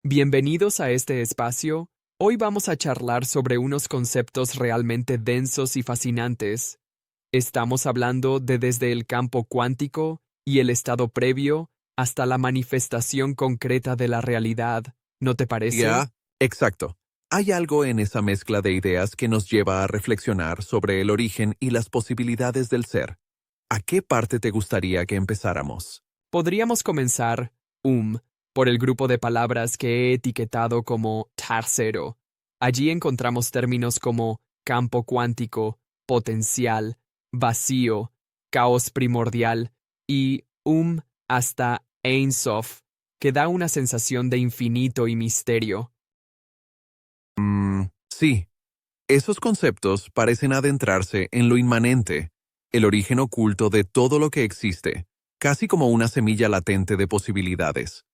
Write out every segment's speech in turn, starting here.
Bienvenidos a este espacio. Hoy vamos a charlar sobre unos conceptos realmente densos y fascinantes. Estamos hablando de desde el campo cuántico y el estado previo hasta la manifestación concreta de la realidad. ¿No te parece? Ya, exacto. Hay algo en esa mezcla de ideas que nos lleva a reflexionar sobre el origen y las posibilidades del ser. ¿A qué parte te gustaría que empezáramos? Podríamos comenzar, por el grupo de palabras que he etiquetado como tercero. Allí encontramos términos como campo cuántico, potencial, vacío, caos primordial y hasta Ein Sof, que da una sensación de infinito y misterio. Sí, esos conceptos parecen adentrarse en lo inmanente, el origen oculto de todo lo que existe, casi como una semilla latente de posibilidades.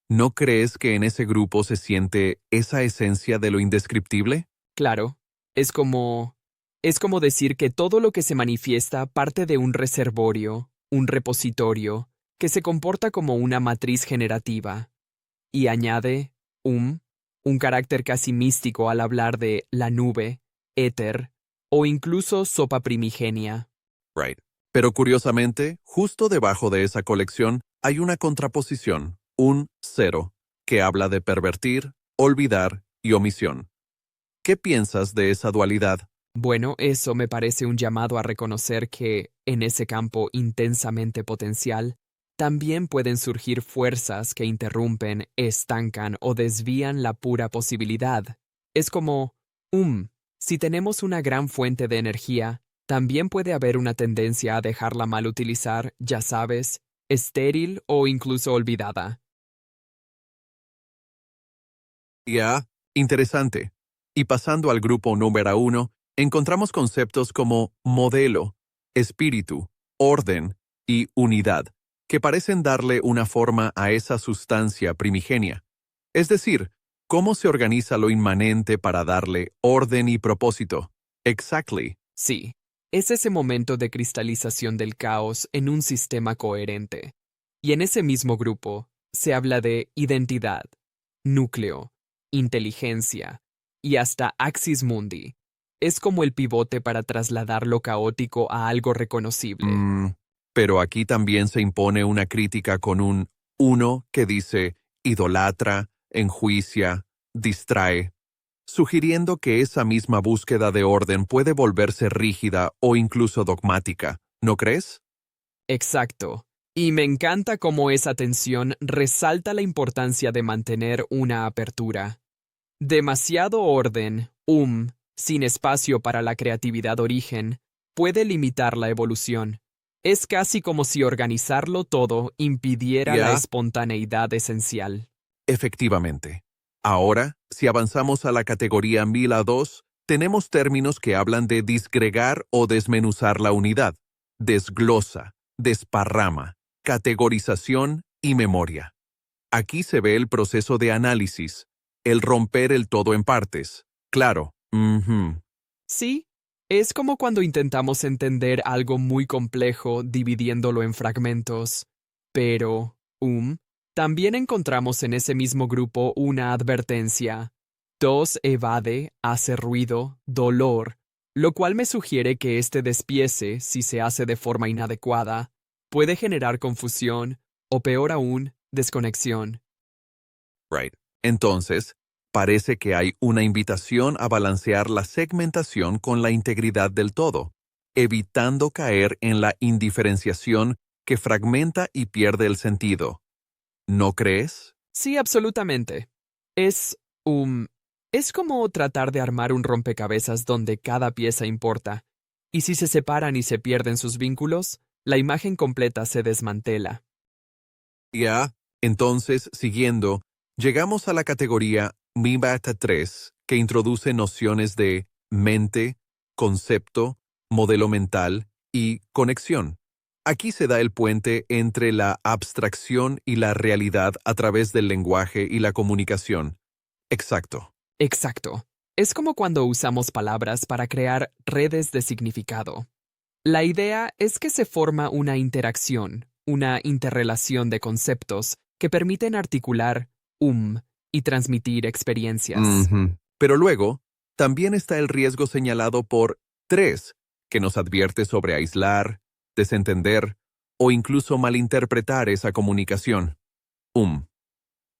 ¿No crees que en ese grupo se siente esa esencia de lo indescriptible? Claro, es como es como decir que todo lo que se manifiesta parte de un reservorio, un repositorio, que se comporta como una matriz generativa, y añade un carácter casi místico al hablar de la nube, éter, o incluso sopa primigenia. Right. Pero curiosamente, justo debajo de esa colección hay una contraposición, un cero, que habla de pervertir, olvidar y omisión. ¿Qué piensas de esa dualidad? Bueno, eso me parece un llamado a reconocer que, en ese campo intensamente potencial, también pueden surgir fuerzas que interrumpen, estancan o desvían la pura posibilidad. Es como, si tenemos una gran fuente de energía, también puede haber una tendencia a dejarla mal utilizar, ya sabes, estéril o incluso olvidada. Ya, interesante. Y pasando al grupo número uno, encontramos conceptos como modelo, espíritu, orden y unidad, que parecen darle una forma a esa sustancia primigenia. Es decir, cómo se organiza lo inmanente para darle orden y propósito. Exactly. Sí, es ese momento de cristalización del caos en un sistema coherente. Y en ese mismo grupo se habla de identidad, núcleo, inteligencia y hasta axis mundi. Es como el pivote para trasladar lo caótico a algo reconocible. Mm, pero aquí también se impone una crítica con un uno que dice idolatra, enjuicia, distrae, sugiriendo que esa misma búsqueda de orden puede volverse rígida o incluso dogmática, ¿no crees? Exacto. Y me encanta cómo esa tensión resalta la importancia de mantener una apertura. Demasiado orden, sin espacio para la creatividad origen, puede limitar la evolución. Es casi como si organizarlo todo impidiera la Ya, espontaneidad esencial. efectivamente. Ahora, si avanzamos a la categoría 1000 a 2, tenemos términos que hablan de disgregar o desmenuzar la unidad, desglosa, desparrama, categorización y memoria. Aquí se ve el proceso de análisis, el romper el todo en partes. Claro. Sí, es como cuando intentamos entender algo muy complejo dividiéndolo en fragmentos. Pero, también encontramos en ese mismo grupo una advertencia. Tos evade, hace ruido, dolor, lo cual me sugiere que este despiece, si se hace de forma inadecuada, puede generar confusión o peor aún, desconexión. Right. Entonces, parece que hay una invitación a balancear la segmentación con la integridad del todo, evitando caer en la indiferenciación que fragmenta y pierde el sentido. ¿No crees? Sí, absolutamente. Es, es como tratar de armar un rompecabezas donde cada pieza importa, y si se separan y se pierden sus vínculos, la imagen completa se desmantela. Ya. Entonces, siguiendo, llegamos a la categoría MIBATA 3, que introduce nociones de mente, concepto, modelo mental y conexión. Aquí se da el puente entre la abstracción y la realidad a través del lenguaje y la comunicación. Exacto. Exacto. Es como cuando usamos palabras para crear redes de significado. La idea es que se forma una interacción, una interrelación de conceptos que permiten articular y transmitir experiencias. Pero luego, también está el riesgo señalado por 3, que nos advierte sobre aislar, desentender o incluso malinterpretar esa comunicación.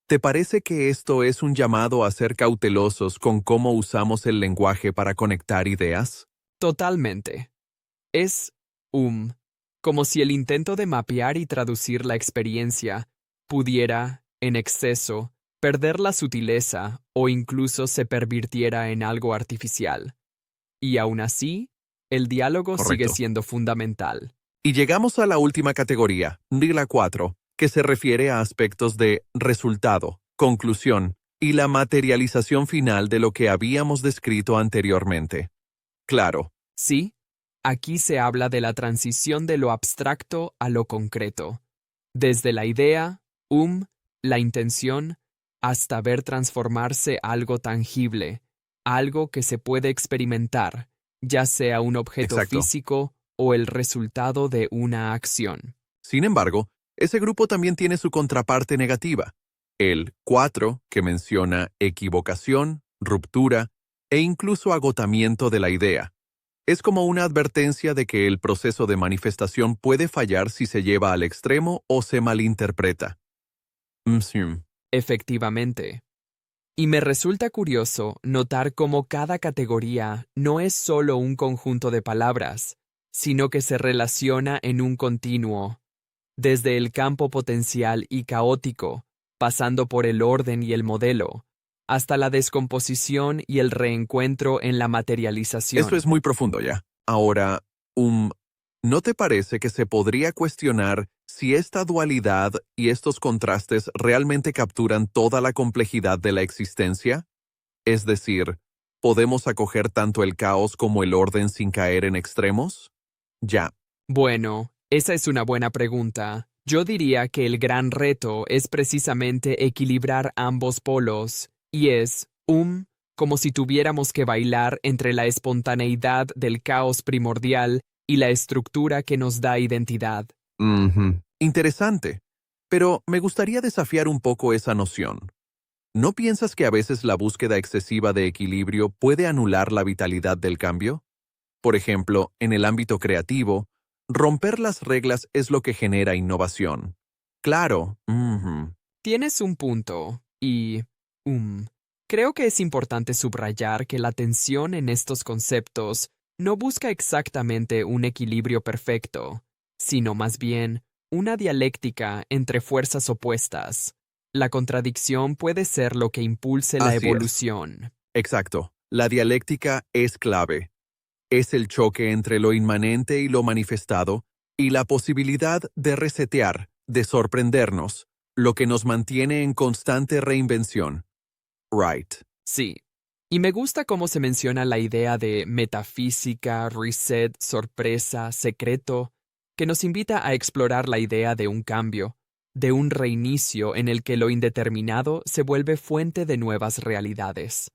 ¿Te parece que esto es un llamado a ser cautelosos con cómo usamos el lenguaje para conectar ideas? Totalmente. Es, como si el intento de mapear y traducir la experiencia pudiera, en exceso, perder la sutileza o incluso se pervirtiera en algo artificial. Y aún así, el diálogo sigue Correcto. siendo fundamental. Y llegamos a la última categoría, regla 4, que se refiere a aspectos de resultado, conclusión y la materialización final de lo que habíamos descrito anteriormente. Claro, Sí, aquí se habla de la transición de lo abstracto a lo concreto, desde la idea, la intención, hasta ver transformarse algo tangible, algo que se puede experimentar, ya sea un objeto exacto. físico o el resultado de una acción. Sin embargo, ese grupo también tiene su contraparte negativa. El 4, que menciona equivocación, ruptura e incluso agotamiento de la idea. Es como una advertencia de que el proceso de manifestación puede fallar si se lleva al extremo o se malinterpreta. Sí. Efectivamente. Y me resulta curioso notar cómo cada categoría no es solo un conjunto de palabras, sino que se relaciona en un continuo, desde el campo potencial y caótico, pasando por el orden y el modelo, hasta la descomposición y el reencuentro en la Eso es materialización. muy profundo ya. Ahora, ¿no te parece que se podría cuestionar si esta dualidad y estos contrastes realmente capturan toda la complejidad de la existencia? Es decir, ¿podemos acoger tanto el caos como el orden sin caer en extremos? Ya. Bueno, esa es una buena pregunta. Yo diría que el gran reto es precisamente equilibrar ambos polos, y es, como si tuviéramos que bailar entre la espontaneidad del caos primordial y la estructura que nos da identidad. Interesante. Pero me gustaría desafiar un poco esa noción. ¿No piensas que a veces la búsqueda excesiva de equilibrio puede anular la vitalidad del cambio? Por ejemplo, en el ámbito creativo, romper las reglas es lo que genera innovación. Claro. Tienes un punto, y, creo que es importante subrayar que la tensión en estos conceptos no busca exactamente un equilibrio perfecto, sino más bien una dialéctica entre fuerzas opuestas. La contradicción puede ser lo que impulse la Así es. evolución. Exacto. La dialéctica es clave. Es el choque entre lo inmanente y lo manifestado, y la posibilidad de resetear, de sorprendernos, lo que nos mantiene en constante reinvención. Right. Sí. Y me gusta cómo se menciona la idea de metafísica, reset, sorpresa, secreto, que nos invita a explorar la idea de un cambio, de un reinicio en el que lo indeterminado se vuelve fuente de nuevas realidades.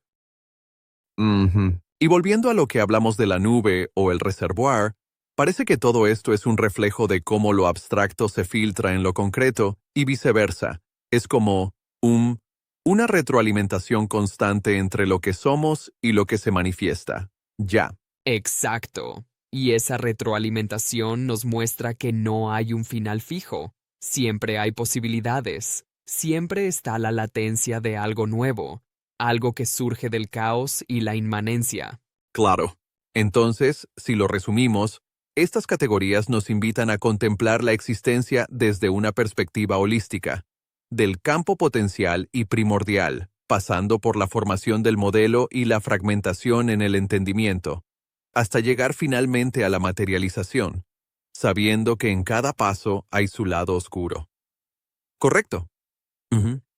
Y volviendo a lo que hablamos de la nube o el reservoir, parece que todo esto es un reflejo de cómo lo abstracto se filtra en lo concreto y viceversa. Es como una retroalimentación constante entre lo que somos y lo que se manifiesta. Ya. Exacto. Y esa retroalimentación nos muestra que no hay un final fijo. Siempre hay posibilidades. Siempre está la latencia de algo nuevo, algo que surge del caos y la inmanencia. Claro. Entonces, si lo resumimos, estas categorías nos invitan a contemplar la existencia desde una perspectiva holística, del campo potencial y primordial, pasando por la formación del modelo y la fragmentación en el entendimiento, hasta llegar finalmente a la materialización, sabiendo que en cada paso hay su lado oscuro. ¿Correcto?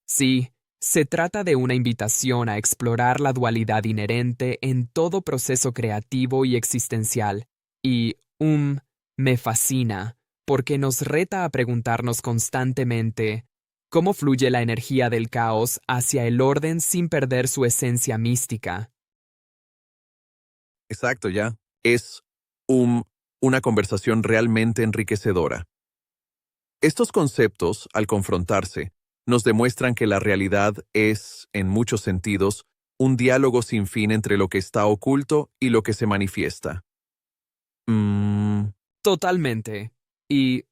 Sí, se trata de una invitación a explorar la dualidad inherente en todo proceso creativo y existencial. Y, me fascina, porque nos reta a preguntarnos constantemente cómo fluye la energía del caos hacia el orden sin perder su esencia mística. Exacto, ya. Es una conversación realmente enriquecedora. Estos conceptos, al confrontarse, nos demuestran que la realidad es, en muchos sentidos, un diálogo sin fin entre lo que está oculto y lo que se manifiesta. Totalmente. Y,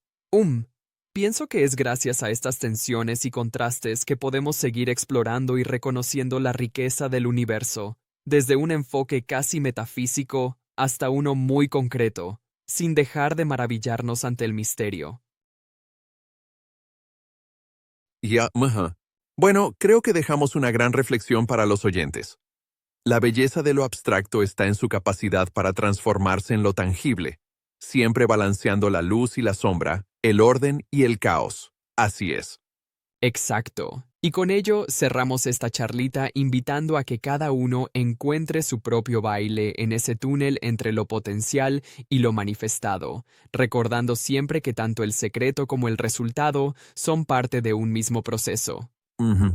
pienso que es gracias a estas tensiones y contrastes que podemos seguir explorando y reconociendo la riqueza del universo, desde un enfoque casi metafísico hasta uno muy concreto, sin dejar de maravillarnos ante el misterio. Bueno, creo que dejamos una gran reflexión para los oyentes. La belleza de lo abstracto está en su capacidad para transformarse en lo tangible, siempre balanceando la luz y la sombra, el orden y el caos. Así es. Exacto. Y con ello cerramos esta charlita invitando a que cada uno encuentre su propio baile en ese túnel entre lo potencial y lo manifestado, recordando siempre que tanto el secreto como el resultado son parte de un mismo proceso.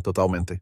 Totalmente.